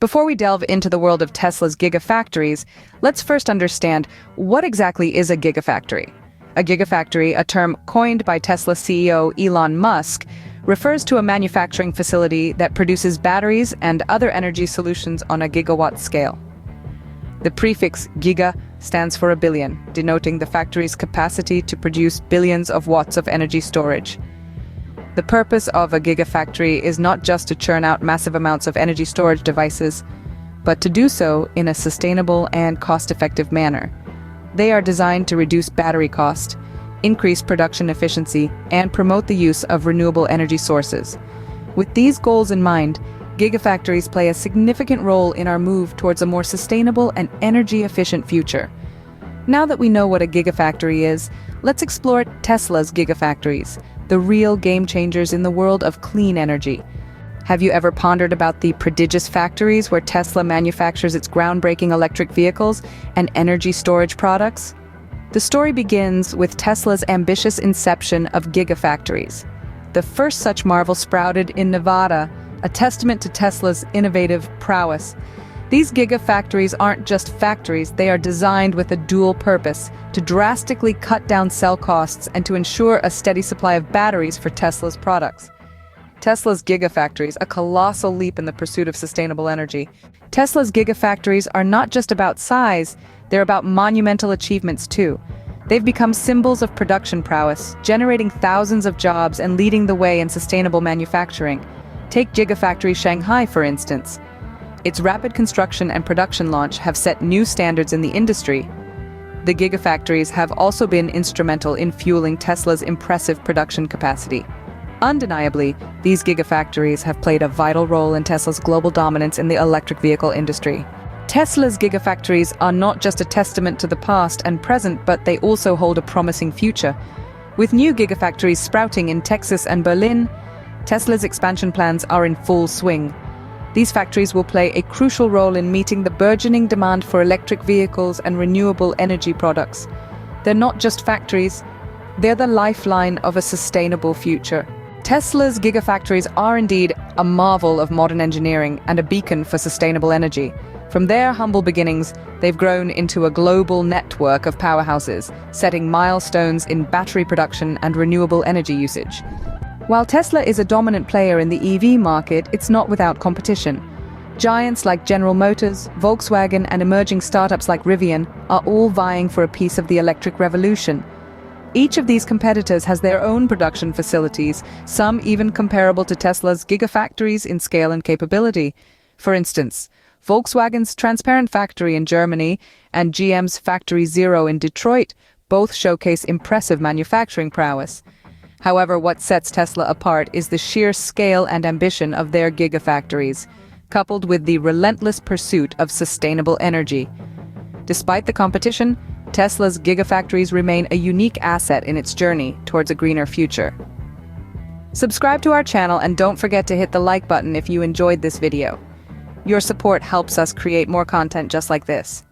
Before we delve into the world of Tesla's gigafactories, let's first understand what exactly is a gigafactory. A gigafactory, a term coined by Tesla CEO Elon Musk, refers to a manufacturing facility that produces batteries and other energy solutions on a gigawatt scale. The prefix giga stands for a billion, denoting the factory's capacity to produce billions of watts of energy storage. The purpose of a gigafactory is not just to churn out massive amounts of energy storage devices, but to do so in a sustainable and cost-effective manner. They are designed to reduce battery cost, increase production efficiency, and promote the use of renewable energy sources. With these goals in mind, gigafactories play a significant role in our move towards a more sustainable and energy-efficient future. Now that we know what a gigafactory is, let's explore Tesla's gigafactories, the real game-changers in the world of clean energy. Have you ever pondered about the prodigious factories where Tesla manufactures its groundbreaking electric vehicles and energy storage products? The story begins with Tesla's ambitious inception of gigafactories. The first such marvel sprouted in Nevada, a testament to Tesla's innovative prowess. These gigafactories aren't just factories, they are designed with a dual purpose: to drastically cut down cell costs and to ensure a steady supply of batteries for Tesla's products. Tesla's gigafactories, a colossal leap in the pursuit of sustainable energy. Tesla's gigafactories are not just about size, they're about monumental achievements too. They've become symbols of production prowess, generating thousands of jobs and leading the way in sustainable manufacturing. Take Gigafactory Shanghai, for instance. Its rapid construction and production launch have set new standards in the industry. The gigafactories have also been instrumental in fueling Tesla's impressive production capacity. Undeniably, these gigafactories have played a vital role in Tesla's global dominance in the electric vehicle industry. Tesla's gigafactories are not just a testament to the past and present, but they also hold a promising future. With new gigafactories sprouting in Texas and Berlin, Tesla's expansion plans are in full swing. These factories will play a crucial role in meeting the burgeoning demand for electric vehicles and renewable energy products. They're not just factories, they're the lifeline of a sustainable future. Tesla's gigafactories are indeed a marvel of modern engineering and a beacon for sustainable energy. From their humble beginnings, they've grown into a global network of powerhouses, setting milestones in battery production and renewable energy usage. While Tesla is a dominant player in the EV market, it's not without competition. Giants like General Motors, Volkswagen, and emerging startups like Rivian are all vying for a piece of the electric revolution. Each of these competitors has their own production facilities, some even comparable to Tesla's gigafactories in scale and capability. For instance, Volkswagen's Transparent Factory in Germany and GM's Factory Zero in Detroit both showcase impressive manufacturing prowess. However, what sets Tesla apart is the sheer scale and ambition of their gigafactories, coupled with the relentless pursuit of sustainable energy. Despite the competition, Tesla's gigafactories remain a unique asset in its journey towards a greener future. Subscribe to our channel and don't forget to hit the like button if you enjoyed this video. Your support helps us create more content just like this.